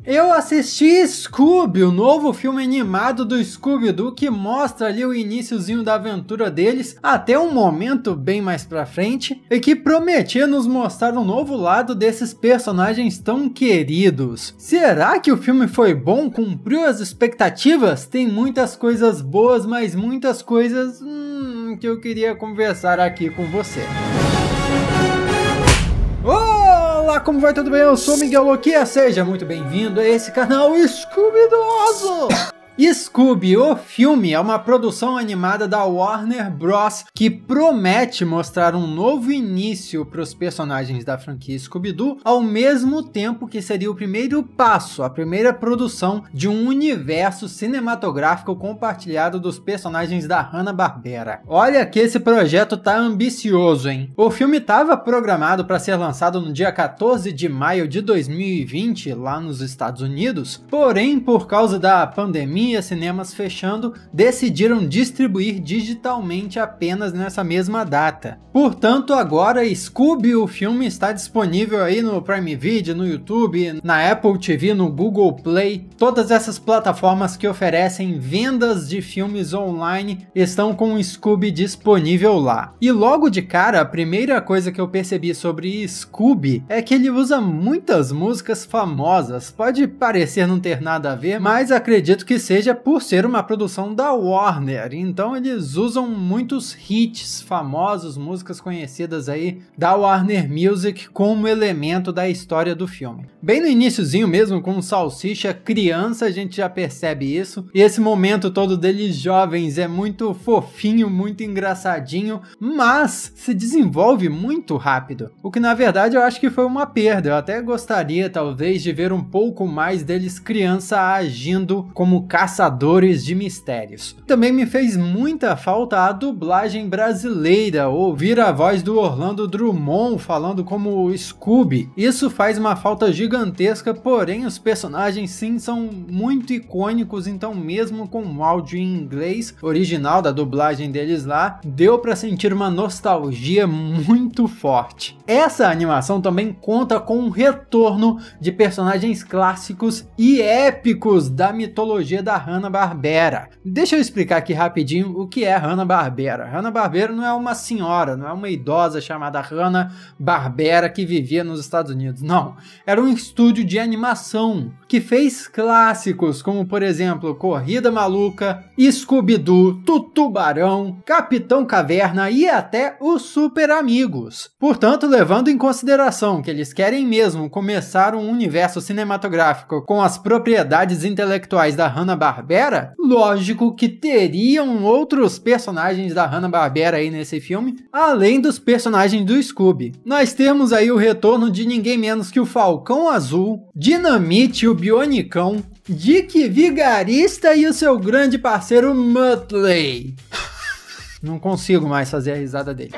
Eu assisti Scooby, o novo filme animado do Scooby-Doo, que mostra ali o iniciozinho da aventura deles até um momento bem mais pra frente e que prometia nos mostrar um novo lado desses personagens tão queridos. Será que o filme foi bom? Cumpriu as expectativas? Tem muitas coisas boas, mas muitas coisas que eu queria conversar aqui com você. Olá, como vai? Tudo bem? Eu sou Miguel Loquia, seja muito bem-vindo a esse canal Scooby-Doso! Scooby, o filme, é uma produção animada da Warner Bros. Que promete mostrar um novo início para os personagens da franquia Scooby-Doo, ao mesmo tempo que seria o primeiro passo, a primeira produção de um universo cinematográfico compartilhado dos personagens da Hanna-Barbera. Olha que esse projeto tá ambicioso, hein? O filme estava programado para ser lançado no dia 14 de maio de 2020, lá nos Estados Unidos, porém, por causa da pandemia, cinemas fechando, decidiram distribuir digitalmente apenas nessa mesma data. Portanto, agora Scooby, o filme, está disponível aí no Prime Video, no YouTube, na Apple TV, no Google Play. Todas essas plataformas que oferecem vendas de filmes online estão com o Scooby disponível lá. E logo de cara, a primeira coisa que eu percebi sobre Scooby é que ele usa muitas músicas famosas. Pode parecer não ter nada a ver, mas acredito que seja por ser uma produção da Warner, então eles usam muitos hits famosos, músicas conhecidas aí da Warner Music como elemento da história do filme. Bem no iniciozinho mesmo, com o Salsicha criança, a gente já percebe isso, e esse momento todo deles jovens é muito fofinho, muito engraçadinho, mas se desenvolve muito rápido, o que na verdade eu acho que foi uma perda. Eu até gostaria talvez de ver um pouco mais deles criança agindo como caçadores de mistérios. Também me fez muita falta a dublagem brasileira, ouvir a voz do Orlando Drummond falando como o Scooby. Isso faz uma falta gigantesca, porém os personagens sim são muito icônicos, então mesmo com o áudio em inglês original da dublagem deles lá, deu para sentir uma nostalgia muito forte. Essa animação também conta com um retorno de personagens clássicos e épicos da mitologia da Hanna-Barbera. Deixa eu explicar aqui rapidinho o que é Hanna-Barbera. Hanna-Barbera não é uma senhora, não é uma idosa chamada Hanna-Barbera que vivia nos Estados Unidos, não. Era um estúdio de animação que fez clássicos como, por exemplo, Corrida Maluca, Scooby-Doo, Tutubarão, Capitão Caverna e até os Super Amigos. Portanto, levando em consideração que eles querem mesmo começar um universo cinematográfico com as propriedades intelectuais da Hanna-Barbera, lógico que teriam outros personagens da Hanna-Barbera aí nesse filme, além dos personagens do Scooby. Nós temos aí o retorno de ninguém menos que o Falcão Azul, Dinamite, o Bionicão, Dick Vigarista e o seu grande parceiro Muttley. Não consigo mais fazer a risada dele.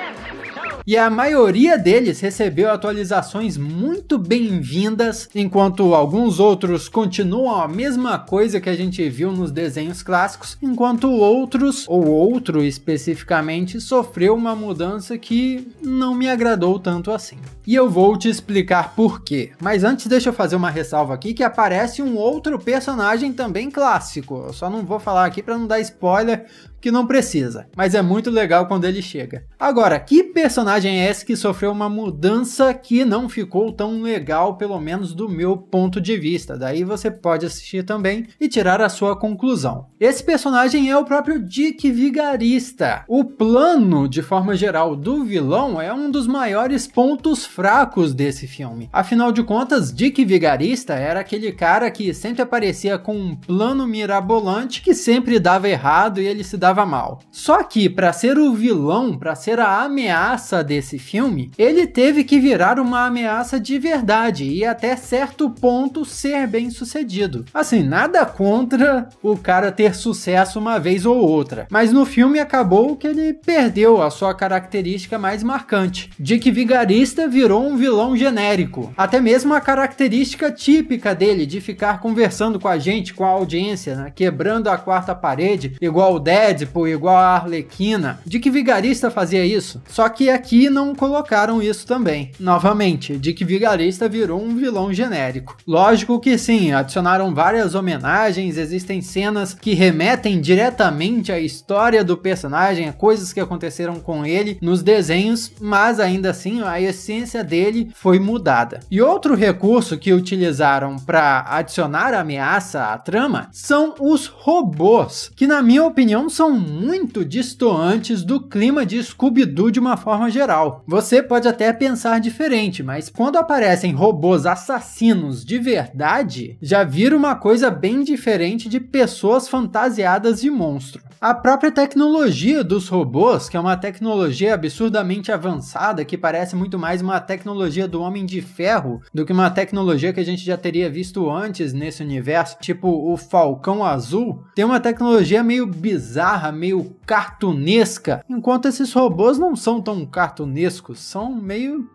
E a maioria deles recebeu atualizações muito bem-vindas, enquanto alguns outros continuam a mesma coisa que a gente viu nos desenhos clássicos, enquanto outros, ou outro especificamente, sofreu uma mudança que não me agradou tanto assim. E eu vou te explicar por quê. Mas antes deixa eu fazer uma ressalva aqui que aparece um outro personagem também clássico. Eu só não vou falar aqui para não dar spoiler, que não precisa, mas é muito legal quando ele chega. Agora, que personagem é esse que sofreu uma mudança que não ficou tão legal, pelo menos do meu ponto de vista? Daí você pode assistir também e tirar a sua conclusão. Esse personagem é o próprio Dick Vigarista. O plano, de forma geral, do vilão é um dos maiores pontos fracos desse filme. Afinal de contas, Dick Vigarista era aquele cara que sempre aparecia com um plano mirabolante que sempre dava errado e ele se dava mal. Só que, para ser o vilão, para ser a ameaça desse filme, ele teve que virar uma ameaça de verdade e até certo ponto ser bem sucedido. Assim, nada contra o cara ter sucesso uma vez ou outra, mas no filme acabou que ele perdeu a sua característica mais marcante. Dick Vigarista virou virou um vilão genérico. Até mesmo a característica típica dele de ficar conversando com a gente, com a audiência, né? Quebrando a quarta parede, igual o Deadpool, igual a Arlequina. Dick Vigarista fazia isso. Só que aqui não colocaram isso também. Novamente, Dick Vigarista virou um vilão genérico. Lógico que sim, adicionaram várias homenagens, existem cenas que remetem diretamente à história do personagem, a coisas que aconteceram com ele nos desenhos, mas ainda assim a essência dele foi mudada. E outro recurso que utilizaram para adicionar ameaça à trama são os robôs, que na minha opinião são muito distantes do clima de Scooby-Doo de uma forma geral. Você pode até pensar diferente, mas quando aparecem robôs assassinos de verdade, já vira uma coisa bem diferente de pessoas fantasiadas de monstro. A própria tecnologia dos robôs, que é uma tecnologia absurdamente avançada, que parece muito mais uma tecnologia do Homem de Ferro do que uma tecnologia que a gente já teria visto antes nesse universo, tipo o Falcão Azul, tem uma tecnologia meio bizarra, meio cartunesca, enquanto esses robôs não são tão cartunescos, são meio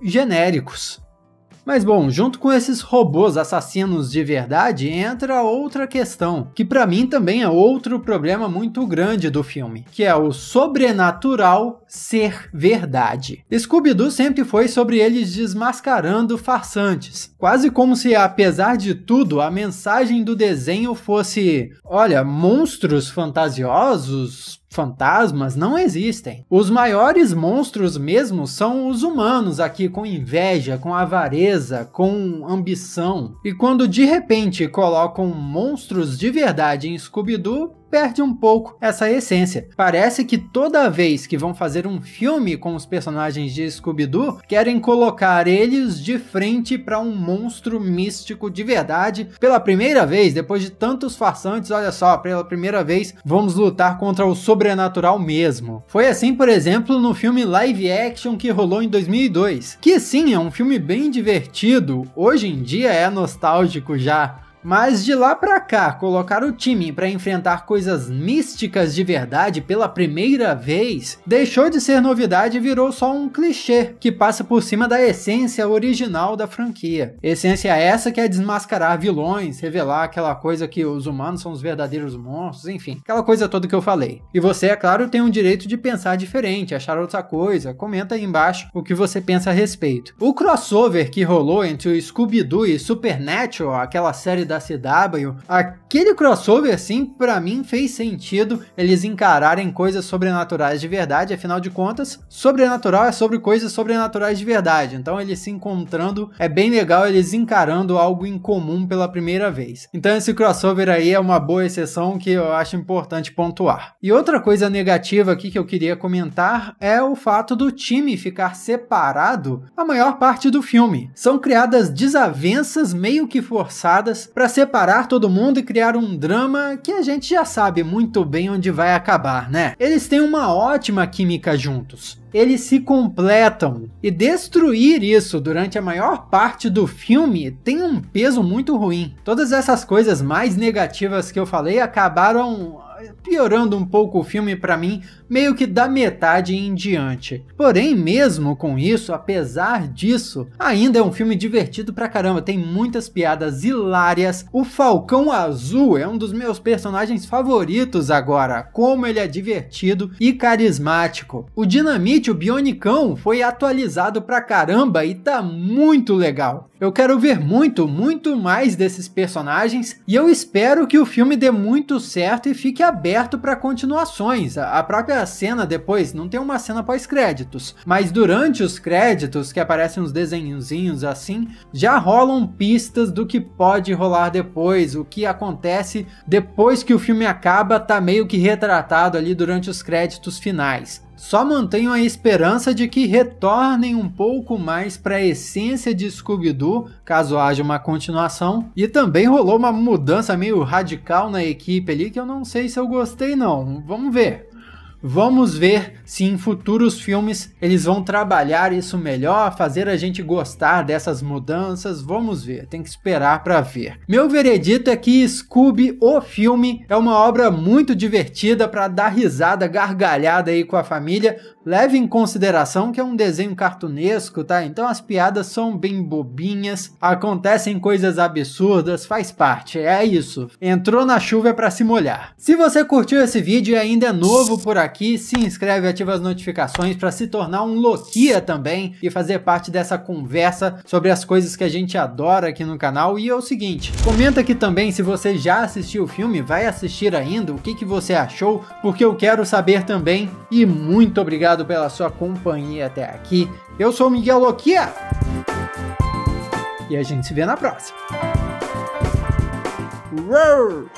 genéricos. Mas bom, junto com esses robôs assassinos de verdade, entra outra questão, que pra mim também é outro problema muito grande do filme, que é o sobrenatural ser verdade. Scooby-Doo sempre foi sobre eles desmascarando farsantes, quase como se, apesar de tudo, a mensagem do desenho fosse: olha, monstros fantasiosos, fantasmas não existem. Os maiores monstros mesmo são os humanos aqui, com inveja, com avareza, com ambição. E quando de repente colocam monstros de verdade em Scooby-Doo, perde um pouco essa essência. Parece que toda vez que vão fazer um filme com os personagens de Scooby-Doo, querem colocar eles de frente para um monstro místico de verdade. Pela primeira vez, depois de tantos farsantes, olha só, pela primeira vez vamos lutar contra o sobrenatural mesmo. Foi assim, por exemplo, no filme live action que rolou em 2002, que sim, é um filme bem divertido, hoje em dia é nostálgico já. Mas de lá pra cá, colocar o time para enfrentar coisas místicas de verdade pela primeira vez, deixou de ser novidade e virou só um clichê, que passa por cima da essência original da franquia. Essência essa que é desmascarar vilões, revelar aquela coisa que os humanos são os verdadeiros monstros, enfim, aquela coisa toda que eu falei. E você, é claro, tem o direito de pensar diferente, achar outra coisa, comenta aí embaixo o que você pensa a respeito. O crossover que rolou entre o Scooby-Doo e Supernatural, aquela série da CW, aquele crossover assim, pra mim fez sentido eles encararem coisas sobrenaturais de verdade, afinal de contas, sobrenatural é sobre coisas sobrenaturais de verdade, então eles se encontrando, é bem legal eles encarando algo em comum pela primeira vez. Então esse crossover aí é uma boa exceção que eu acho importante pontuar. E outra coisa negativa aqui que eu queria comentar é o fato do time ficar separado a maior parte do filme. São criadas desavenças meio que forçadas para separar todo mundo e criar um drama que a gente já sabe muito bem onde vai acabar, né? Eles têm uma ótima química juntos. Eles se completam, e destruir isso durante a maior parte do filme tem um peso muito ruim. Todas essas coisas mais negativas que eu falei acabaram piorando um pouco o filme pra mim, meio que da metade em diante. Porém, mesmo com isso, apesar disso, ainda é um filme divertido pra caramba, tem muitas piadas hilárias. O Falcão Azul é um dos meus personagens favoritos agora, como ele é divertido e carismático. O Dinamite, o Bionicão, foi atualizado pra caramba e tá muito legal. Eu quero ver muito mais desses personagens, e eu espero que o filme dê muito certo e fique aberto para continuações. A própria cena depois, não tem uma cena pós-créditos, mas durante os créditos, que aparecem uns desenhozinhos assim, já rolam pistas do que pode rolar depois, o que acontece depois que o filme acaba, tá meio que retratado ali durante os créditos finais. Só mantenho a esperança de que retornem um pouco mais para a essência de Scooby-Doo, caso haja uma continuação. E também rolou uma mudança meio radical na equipe ali, que eu não sei se eu gostei não, vamos ver. Vamos ver se em futuros filmes eles vão trabalhar isso melhor, fazer a gente gostar dessas mudanças, vamos ver, tem que esperar para ver. Meu veredito é que Scooby, o filme, é uma obra muito divertida para dar risada, gargalhada aí com a família, leve em consideração que é um desenho cartunesco, tá? Então as piadas são bem bobinhas, acontecem coisas absurdas, faz parte, é isso. Entrou na chuva é pra se molhar. Se você curtiu esse vídeo e ainda é novo por aqui, se inscreve e ativa as notificações para se tornar um Loquia também e fazer parte dessa conversa sobre as coisas que a gente adora aqui no canal. E é o seguinte, comenta aqui também se você já assistiu o filme, vai assistir ainda, o que você achou, porque eu quero saber também. E muito obrigado pela sua companhia até aqui. Eu sou o Miguel Loquia e a gente se vê na próxima. Uou!